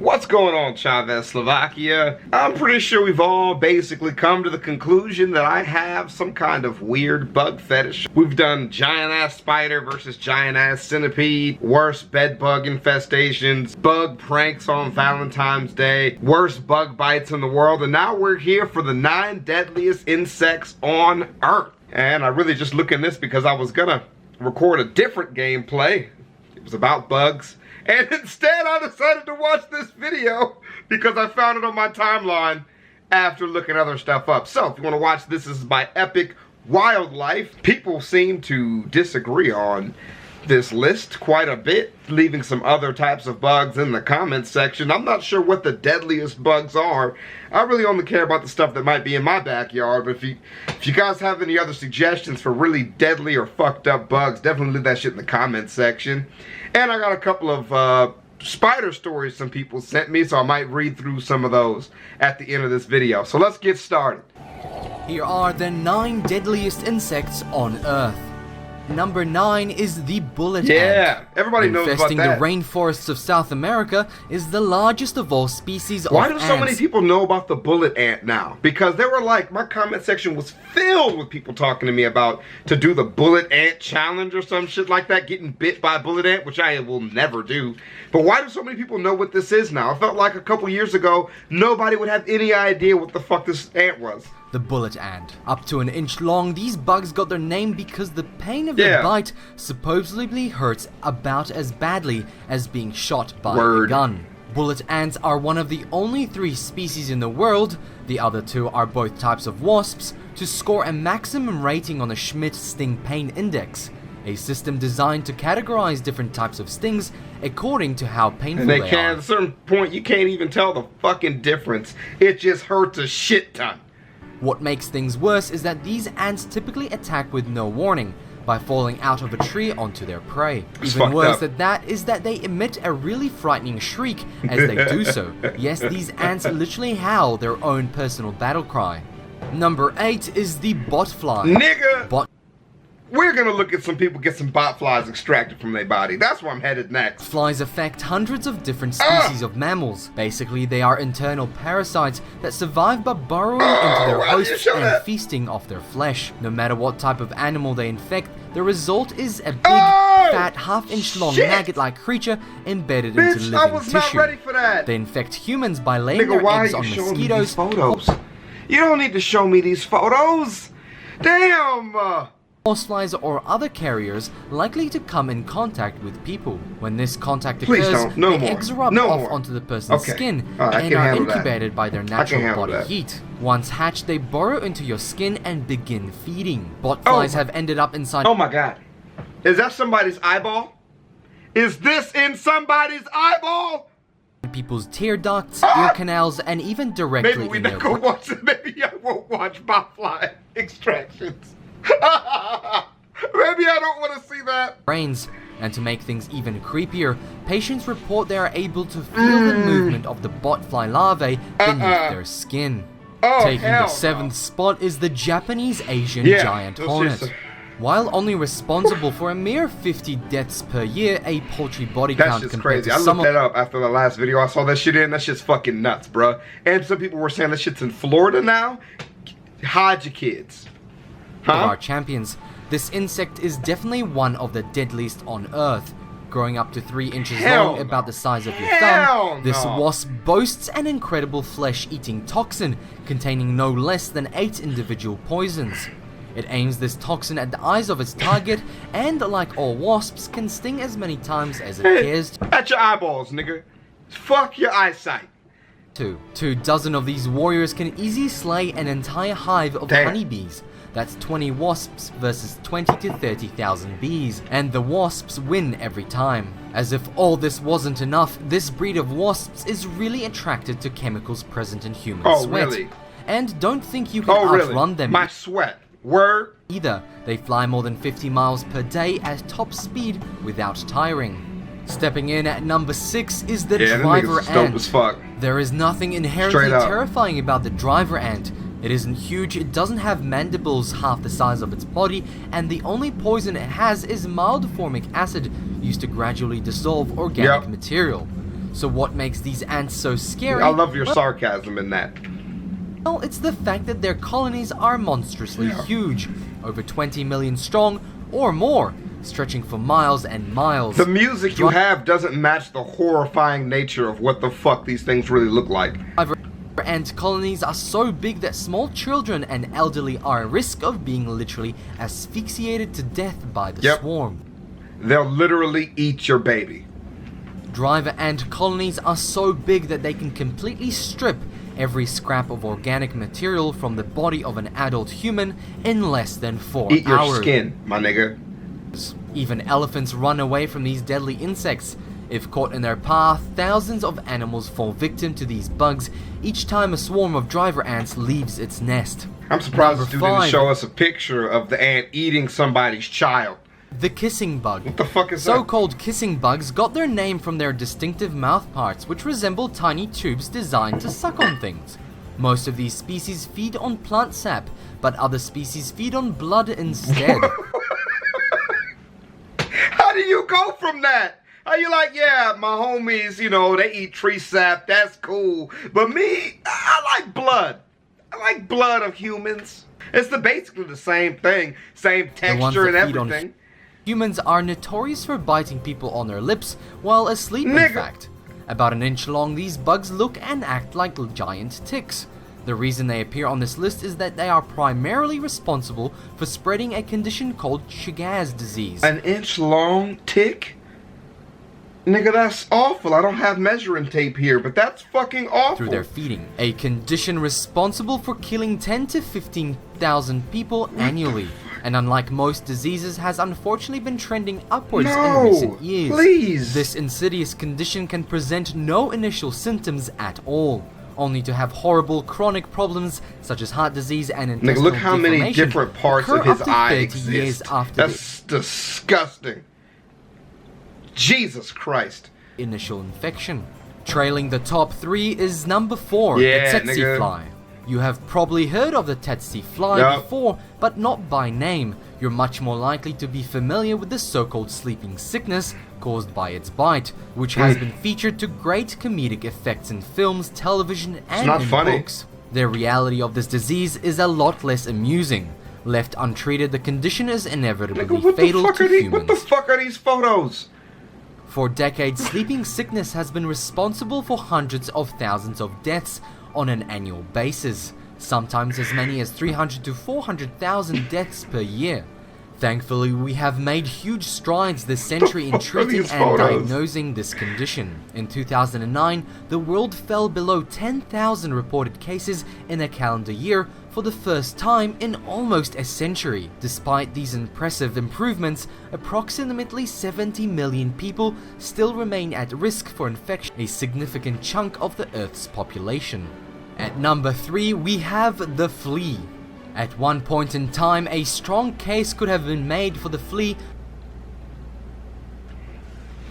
What's going on, ChavezzSlovakia? I'm pretty sure we've all basically come to the conclusion that I have some kind of weird bug fetish. We've done giant-ass spider versus giant-ass centipede, worst bed bug infestations, bug pranks on Valentine's Day, worst bug bites in the world, and now we're here for the 9 deadliest insects on Earth. And I really just look in this because I was gonna record a different gameplay. It was about bugs. And instead I decided to watch this video because I found it on my timeline after looking other stuff up. So if you want to watch this, this is my epic wildlife. People seem to disagree on this list quite a bit, leaving some other types of bugs in the comments section. I'm not sure what the deadliest bugs are. I really only care about the stuff that might be in my backyard, but if you guys have any other suggestions for really deadly or fucked up bugs, definitely leave that shit in the comments section. And I got a couple of spider stories some people sent me, so I might read through some of those at the end of this video. So let's get started. Here are the 9 deadliest insects on Earth. Number 9 is the bullet ant. Yeah, everybody knows about that. Infesting the rainforests of South America is the largest of all species of ants. Why do so many people know about the bullet ant now? Because they were like, my comment section was filled with people talking to me about to do the bullet ant challenge or some shit like that, getting bit by a bullet ant, which I will never do. But why do so many people know what this is now? I felt like a couple years ago, nobody would have any idea what the fuck this ant was. The bullet ant. Up to 1 inch long, these bugs got their name because the pain of their bite supposedly hurts about as badly as being shot by a gun. Bullet ants are one of the only 3 species in the world, the other 2 are both types of wasps, to score a maximum rating on the Schmidt Sting Pain Index, a system designed to categorize different types of stings according to how painful they are. At a certain point, you can't even tell the fucking difference. It just hurts a shit ton. What makes things worse is that these ants typically attack with no warning, by falling out of a tree onto their prey. Even worse than that is that they emit a really frightening shriek as they do so. Yes, these ants literally howl their own personal battle cry. Number 8 is the botfly. Nigga! We're gonna look at some people get some botflies extracted from their body. That's where I'm headed next. Flies affect hundreds of different species of mammals. Basically, they are internal parasites that survive by burrowing into their hosts and feasting off their flesh. No matter what type of animal they infect, the result is a big, fat, half-inch long maggot-like creature embedded into living I was tissue. Not ready for that. They infect humans by laying their eggs on mosquitoes. Photos? You don't need to show me these photos. Damn! Horseflies or other carriers likely to come in contact with people. When this contact occurs, the eggs rub off onto the person's skin and are incubated by their natural body heat. Once hatched, they burrow into your skin and begin feeding. Botflies have ended up inside— Oh my god. Is that somebody's eyeball? Is this in somebody's eyeball? People's tear ducts, ear canals, and even directly in their— Maybe I won't watch botfly extractions. Maybe I don't want to see that. Brains. And to make things even creepier, patients report they are able to feel the movement of the botfly larvae beneath their skin. Taking the 7th spot is the Japanese Asian giant hornet. While only responsible for a mere 50 deaths per year, a poultry body count compared to I looked that up after the last video I saw that shit in. That shit's fucking nuts, bruh. And some people were saying that shit's in Florida now. Hide your kids. Of our champions. This insect is definitely one of the deadliest on Earth. Growing up to 3 inches long, about the size of your thumb, this wasp boasts an incredible flesh-eating toxin containing no less than 8 individual poisons. It aims this toxin at the eyes of its target and, like all wasps, can sting as many times as it cares. At your eyeballs, nigga. Fuck your eyesight. 2 dozen of these warriors can easily slay an entire hive of honeybees. That's 20 wasps versus 20 to 30,000 bees, and the wasps win every time. As if all this wasn't enough, this breed of wasps is really attracted to chemicals present in human sweat. Really? And don't think you can outrun them. My sweat. Word? Either. They fly more than 50 miles per day at top speed without tiring. Stepping in at number 6 is the driver ant. Dope as fuck. There is nothing inherently terrifying about the driver ant. It isn't huge, it doesn't have mandibles half the size of its body, and the only poison it has is mild formic acid used to gradually dissolve organic material. So what makes these ants so scary? I love your sarcasm in that. Well, it's the fact that their colonies are monstrously huge, over 20 million strong or more, stretching for miles and miles. The music you have doesn't match the horrifying nature of what the fuck these things really look like. Ant colonies are so big that small children and elderly are at risk of being literally asphyxiated to death by the swarm. They'll literally eat your baby. Driver ant colonies are so big that they can completely strip every scrap of organic material from the body of an adult human in less than 4 hours. Eat your skin, my nigga. Even elephants run away from these deadly insects. If caught in their path, thousands of animals fall victim to these bugs each time a swarm of driver ants leaves its nest. I'm surprised this dude didn't show us a picture of the ant eating somebody's child. The kissing bug. What the fuck is that? So-called kissing bugs got their name from their distinctive mouth parts, which resemble tiny tubes designed to suck on things. Most of these species feed on plant sap, but other species feed on blood instead. How do you go from that? Are you like, yeah, my homies, you know, they eat tree sap, that's cool. But me, I like blood. I like blood of humans. It's basically the same thing, same texture and everything. Humans are notorious for biting people on their lips while asleep, in fact. About an inch long, these bugs look and act like giant ticks. The reason they appear on this list is that they are primarily responsible for spreading a condition called Chagas disease. An inch long tick? Nigga, that's awful. I don't have measuring tape here, but that's fucking awful. Through their feeding. A condition responsible for killing 10 to 15,000 people annually. And unlike most diseases, has unfortunately been trending upwards in recent years. Please. This insidious condition can present no initial symptoms at all, only to have horrible chronic problems such as heart disease and intestinal look how many different parts of his eye exist. That's disgusting. Jesus Christ. Initial infection. Trailing the top 3 is number 4, the tsetse fly. You have probably heard of the tsetse fly before, but not by name. You're much more likely to be familiar with the so-called sleeping sickness caused by its bite, which has been featured to great comedic effects in films, television, and in books. The reality of this disease is a lot less amusing. Left untreated, the condition is inevitably fatal to humans. What the fuck are these photos? For decades, sleeping sickness has been responsible for hundreds of thousands of deaths on an annual basis, sometimes as many as 300 to 400,000 deaths per year. Thankfully, we have made huge strides this century in treating and diagnosing this condition. In 2009, the world fell below 10,000 reported cases in a calendar year for the first time in almost a century. Despite these impressive improvements, approximately 70 million people still remain at risk for infection, a significant chunk of the Earth's population. At number 3, we have the flea. At one point in time, a strong case could have been made for the flea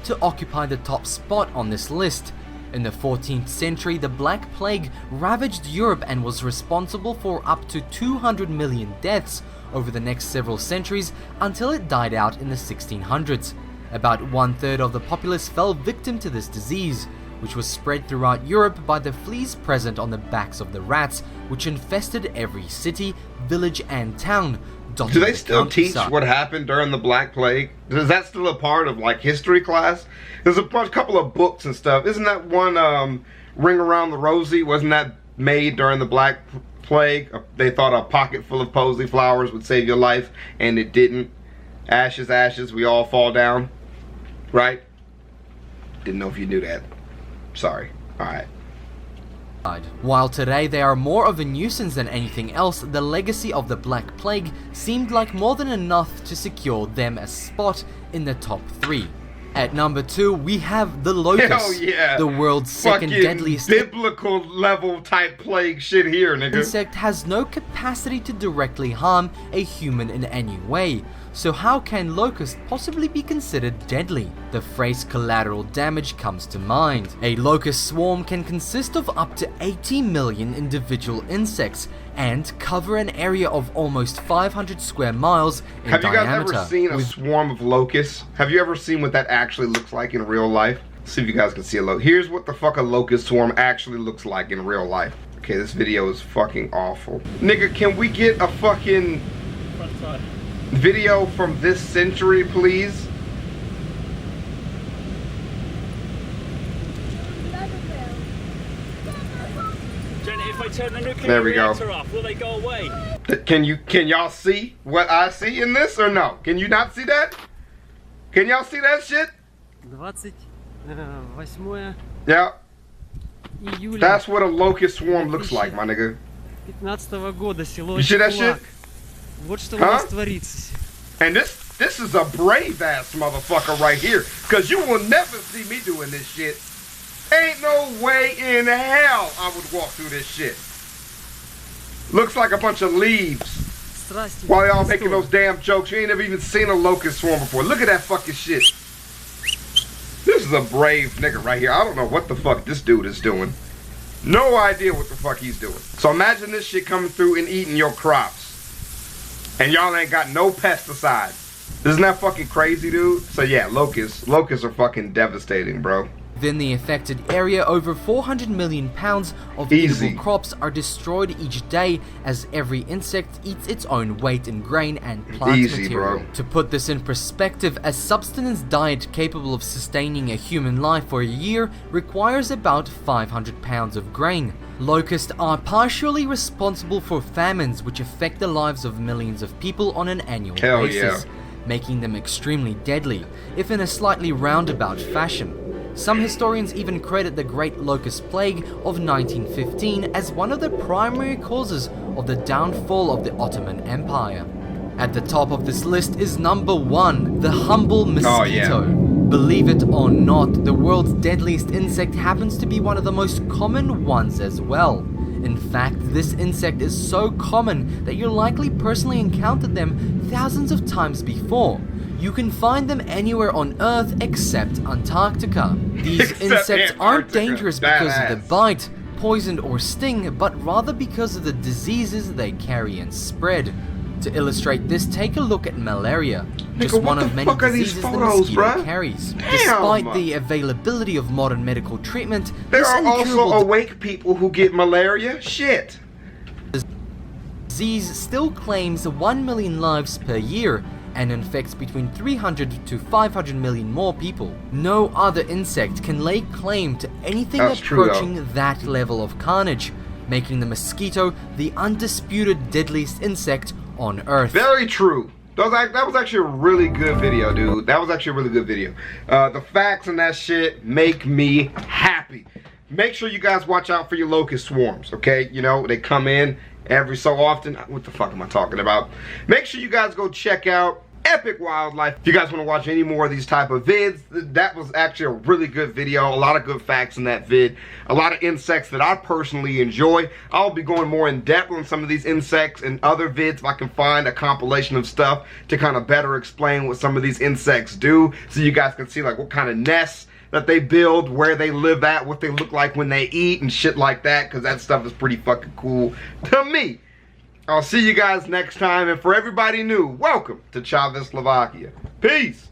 to occupy the top spot on this list. In the 14th century, the Black Plague ravaged Europe and was responsible for up to 200 million deaths over the next several centuries until it died out in the 1600s. About 1/3 of the populace fell victim to this disease, which was spread throughout Europe by the fleas present on the backs of the rats, which infested every city, village, and town. Do they still teach what happened during the Black Plague? Is that still a part of like history class? There's a couple of books and stuff. Isn't that one Ring Around the Rosie? Wasn't that made during the Black Plague? They thought a pocket full of posy flowers would save your life, and it didn't. Ashes, ashes, we all fall down. Right? Didn't know if you knew that. Sorry. Alright. While today they are more of a nuisance than anything else, the legacy of the Black Plague seemed like more than enough to secure them a spot in the top 3. At number 2, we have the Locust. Hell yeah. The world's second deadliest biblical level type plague shit here, nigga. Insect has no capacity to directly harm a human in any way. So how can Locust possibly be considered deadly? The phrase collateral damage comes to mind. A locust swarm can consist of up to 80 million individual insects and cover an area of almost 500 square miles in diameter. Have you guys ever seen a swarm of locusts? Have you ever seen what that actually looks like in real life? See if you guys can see a locust. Here's what the fuck a locust swarm actually looks like in real life. Okay, this video is fucking awful. Nigga, can we get a fucking video from this century, please? If I turn the nuclear reactor off, will they go away? Can y'all see what I see in this or no? Can you not see that? Can y'all see that shit? 28 Yeah. июля That's what a locust swarm looks like, my nigga. 15 года, село You see that shit? Чулак. Вот что у нас творится. And this is a brave ass motherfucker right here, cause you will never see me doing this shit. Ain't no way in hell I would walk through this shit. Looks like a bunch of leaves. Страсти. While y'all making those damn jokes, you ain't never even seen a locust swarm before. Look at that fucking shit. This is a brave nigga right here. I don't know what the fuck this dude is doing. No idea what the fuck he's doing. So imagine this shit coming through and eating your crops. And y'all ain't got no pesticides. Isn't that fucking crazy, dude? So yeah, locusts are fucking devastating, bro. Within the affected area, over 400 million pounds of edible crops are destroyed each day as every insect eats its own weight in grain and plant material. Bro. To put this in perspective, a subsistence diet capable of sustaining a human life for a year requires about 500 pounds of grain. Locusts are partially responsible for famines which affect the lives of millions of people on an annual basis, making them extremely deadly, if in a slightly roundabout fashion. Some historians even credit the Great Locust Plague of 1915 as one of the primary causes of the downfall of the Ottoman Empire. At the top of this list is number 1, the humble mosquito. Believe it or not, the world's deadliest insect happens to be one of the most common ones as well. In fact, this insect is so common that you likely personally encountered them thousands of times before. You can find them anywhere on Earth except Antarctica. These insects aren't dangerous because of the bite, poison or sting, but rather because of the diseases they carry and spread. To illustrate this, take a look at malaria, just one of many diseases the mosquito carries. Despite the availability of modern medical treatment, there are also awake people who get malaria. Shit. Disease still claims 1 million lives per year and infects between 300 to 500 million more people. No other insect can lay claim to anything approaching that level of carnage, making the mosquito the undisputed deadliest insect on Earth. Very true. That was actually a really good video, dude. That was actually a really good video. The facts and that shit make me happy. Make sure you guys watch out for your locust swarms, okay? You know, they come in every so often. What the fuck am I talking about? Make sure you guys go check out Epic Wildlife. If you guys want to watch any more of these type of vids, that was actually a really good video. A lot of good facts in that vid. A lot of insects that I personally enjoy. I'll be going more in depth on some of these insects and other vids if I can find a compilation of stuff to kind of better explain what some of these insects do, so you guys can see like what kind of nests that they build, where they live at, what they look like when they eat and shit like that, because that stuff is pretty fucking cool to me. I'll see you guys next time, and for everybody new, welcome to ChavezzSlovakia. Peace!